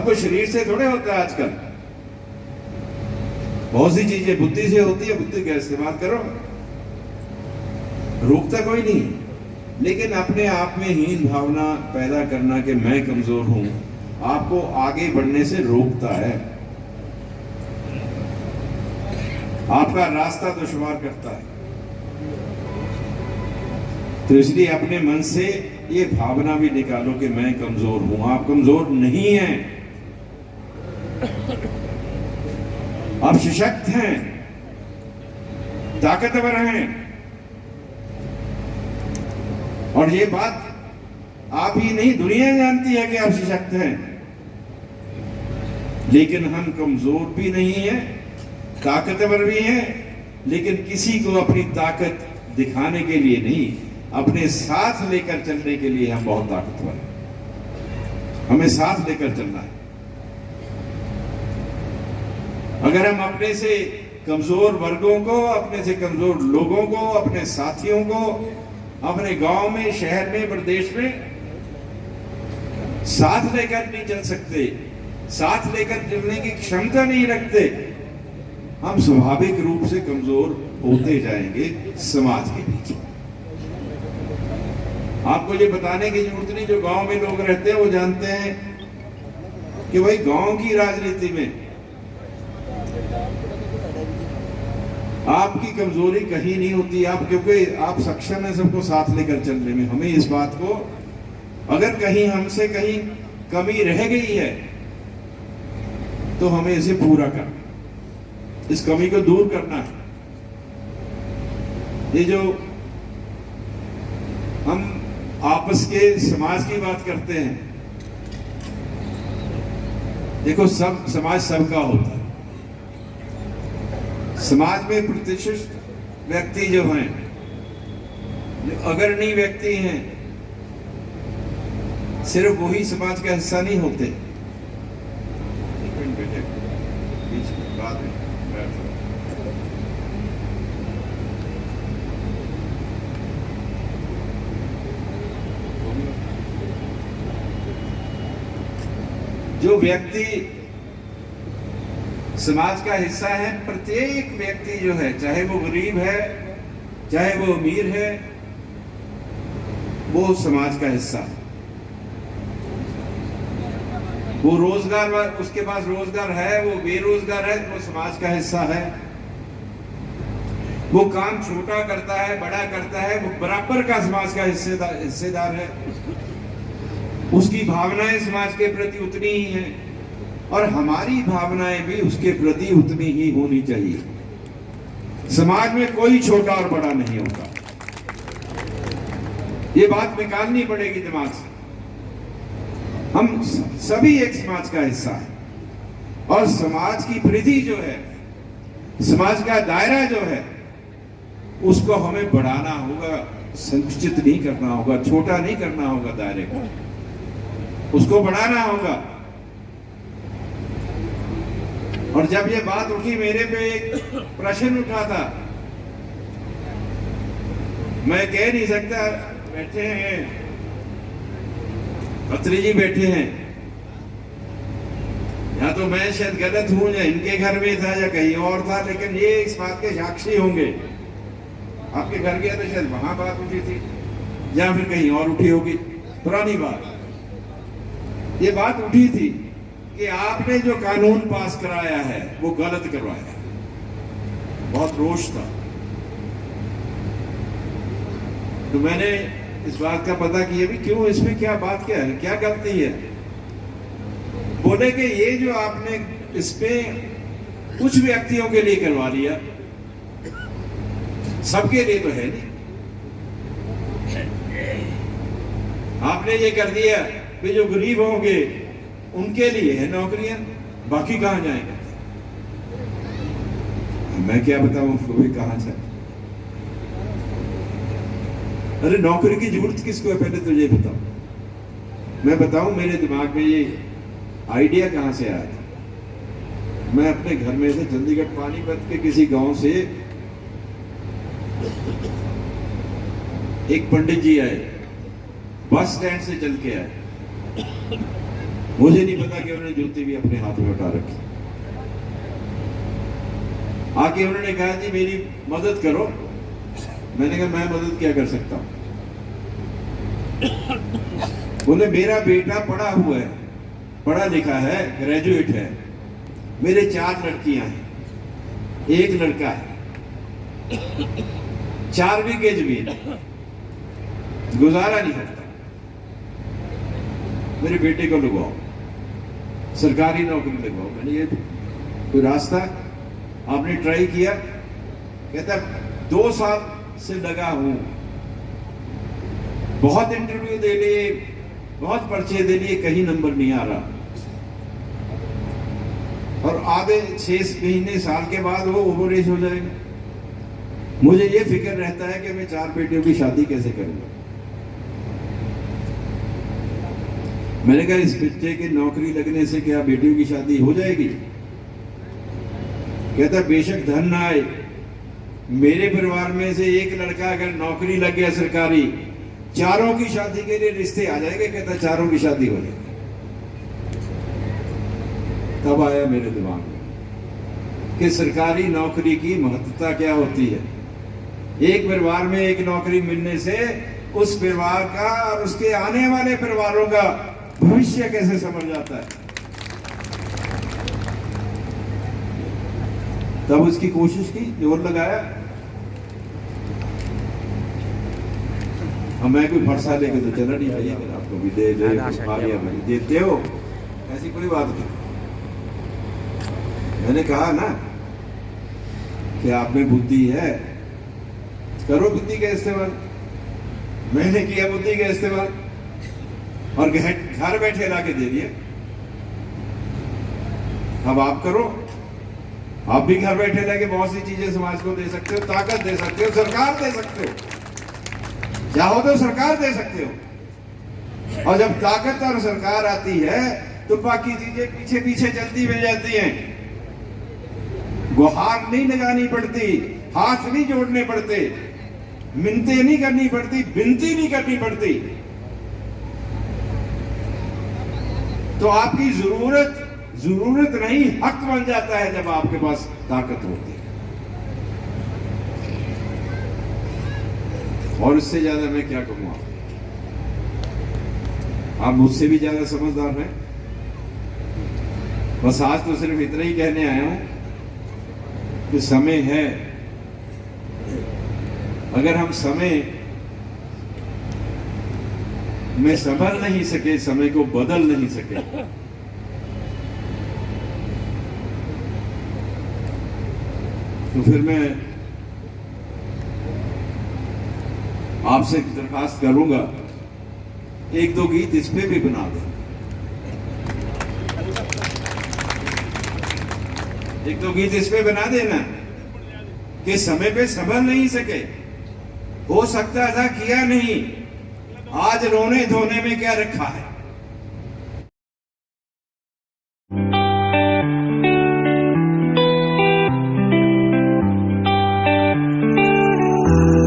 कुछ शरीर से थोड़े होता है आजकल, बहुत सी चीजें बुद्धि से होती है, बुद्धि का इस्तेमाल करो, रोकता कोई नहीं। लेकिन अपने आप में हीन भावना पैदा करना कि मैं कमजोर हूं, आपको आगे बढ़ने से रोकता है, आपका रास्ता दुश्वार करता है। तो इसलिए अपने मन से ये भावना भी निकालो कि मैं कमजोर हूं। आप कमजोर नहीं हैं, आप सशक्त हैं, ताकतवर हैं। और ये बात आप ही नहीं, दुनिया जानती है कि आप सशक्त हैं। लेकिन हम कमजोर भी नहीं हैं, ताकतवर भी हैं, लेकिन किसी को अपनी ताकत दिखाने के लिए नहीं, अपने साथ लेकर चलने के लिए हम बहुत ताकतवर हैं। हमें साथ लेकर चलना है। अगर हम अपने से कमजोर वर्गों को, अपने से कमजोर लोगों को, अपने साथियों को अपने गांव में, शहर में, प्रदेश में साथ लेकर नहीं चल सकते, साथ लेकर चलने की क्षमता नहीं रखते, हम स्वाभाविक रूप से कमजोर होते जाएंगे समाज के बीच। आपको ये बताने की जरूरत नहीं, जो गांव में लोग रहते हैं वो जानते हैं कि भाई गांव की राजनीति में आपकी कमजोरी कहीं नहीं होती, आप क्योंकि आप सक्षम है सबको साथ लेकर चलने में। हमें इस बात को, अगर कहीं हमसे कहीं कमी रह गई है तो हमें इसे पूरा करना, इस कमी को दूर करना है। ये जो हम आपस के समाज की बात करते हैं, देखो सब समाज सबका होता है। समाज में प्रतिष्ठित व्यक्ति जो हैं, जो अग्रणी व्यक्ति हैं, सिर्फ वही समाज का हिस्सा नहीं होते। जो व्यक्ति समाज का हिस्सा है, प्रत्येक व्यक्ति जो है, चाहे वो गरीब है, चाहे वो अमीर है, वो समाज का हिस्सा है। वो रोजगार, उसके पास रोजगार है, वो बेरोजगार है, वो समाज का हिस्सा है। वो काम छोटा करता है, बड़ा करता है, वो बराबर का समाज का हिस्सेदार है। उसकी भावनाएं समाज के प्रति उतनी ही हैं और हमारी भावनाएं भी उसके प्रति उतनी ही होनी चाहिए। समाज में कोई छोटा और बड़ा नहीं होता, ये बात निकालनी पड़ेगी दिमाग से। हम सभी एक समाज का हिस्सा है और समाज की परिधि जो है, समाज का दायरा जो है, उसको हमें बढ़ाना होगा, संकुचित नहीं करना होगा, छोटा नहीं करना होगा, दायरे को उसको बढ़ाना होगा। और जब ये बात उठी, मेरे पे एक प्रश्न उठा था, मैं कह नहीं सकता, बैठे हैं अत्री जी बैठे हैं, या तो मैं शायद गलत हूं, या इनके घर में था या कहीं और था, लेकिन ये इस बात के साक्षी होंगे। आपके घर गया तो शायद वहां बात उठी थी, या फिर कहीं और उठी होगी, पुरानी बात। ये बात उठी थी कि आपने जो कानून पास कराया है वो गलत करवाया है। बहुत रोष था। तो मैंने इस बात का पता किया भी क्यों, इसमें क्या बात, क्या है, क्या गलती है। बोले कि ये जो आपने इसमें कुछ व्यक्तियों के लिए करवा लिया, सबके लिए तो है नहीं। आपने ये कर दिया कि जो गरीब होंगे उनके लिए है नौकरियां, बाकी कहां जाएंगे। मैं क्या बताऊं उसको भी कहां जाए। अरे नौकरी की जरूरत किसको है, पहले तो ये बताओ। मैं बताऊं मेरे दिमाग में ये आइडिया कहां से आया था। मैं अपने घर में से चंडीगढ़ पानीपत के किसी गांव से एक पंडित जी आए, बस स्टैंड से चल के आए। मुझे नहीं पता कि उन्होंने जूती भी अपने हाथ में उठा रखी। आके उन्होंने कहा जी मेरी मदद करो। मैंने कहा मैं मदद क्या कर सकता हूं? बोले मेरा बेटा पढ़ा हुआ है, पढ़ा लिखा है, ग्रेजुएट है, मेरे 4 लड़कियां हैं, 1 लड़का है, 4 बीघे जमीन, गुजारा नहीं होता, मेरे बेटे को लगवाओ, सरकारी नौकरी लगवाओ। मैंने ये कोई रास्ता? आपने ट्राई किया? कहता 2 साल से लगा हूं, बहुत इंटरव्यू दे लिए, बहुत पर्चे दे लिए, कहीं नंबर नहीं आ रहा। और आधे 6 महीने साल के बाद वो ओवर एज हो जाएगा। मुझे ये फिक्र रहता है कि मैं 4 बेटियों की शादी कैसे करूंगा। मैंने कहा इस बच्चे की नौकरी लगने से क्या बेटियों की शादी हो जाएगी? कहता बेशक धन ना आए, मेरे परिवार में से 1 लड़का अगर नौकरी लग गया सरकारी, 4 की शादी के लिए रिश्ते आ जाएंगे। कहता 4 की शादी हो जाएगी। तब आया मेरे दिमाग में कि सरकारी नौकरी की महत्वता क्या होती है। एक परिवार में 1 नौकरी मिलने से उस परिवार का और उसके आने वाले परिवारों का भविष्य कैसे समझ जाता है। तब उसकी कोशिश की, जोर लगाया। अब मैं कोई फरसा लेके तो चला नहीं भाई, अगर आपको भी दे देते हो ऐसी कोई बात नहीं। मैंने कहा ना कि आप में बुद्धि है, करो बुद्धि का इस्तेमाल। मैंने किया बुद्धि का इस्तेमाल और घर बैठे लाके दे दिया। अब आप करो, आप भी घर बैठे लाके बहुत सी चीजें समाज को दे सकते हो, ताकत दे सकते हो, सरकार दे सकते हो, चाहो तो सरकार दे सकते हो। और जब ताकत और सरकार आती है तो बाकी चीजें पीछे पीछे चलती मिल जाती हैं। गुहार नहीं लगानी पड़ती, हाथ नहीं जोड़ने पड़ते, मिन्नतें नहीं करनी पड़ती, विनती नहीं करनी पड़ती। तो आपकी जरूरत नहीं, हक बन जाता है जब आपके पास ताकत होती है। और इससे ज्यादा मैं क्या कहूंगा? आप मुझसे भी ज्यादा समझदार हैं। बस आज तो सिर्फ इतना ही कहने आया हूं कि समय है, अगर हम समय में संभल नहीं सके, समय को बदल नहीं सके, तो फिर मैं आपसे दरखास्त करूंगा 1-2 गीत इस पे भी बना दें। 1-2 गीत इस पे बना देना कि समय पे संभल नहीं सके, हो सकता था किया नहीं, आज रोने धोने में क्या रखा है।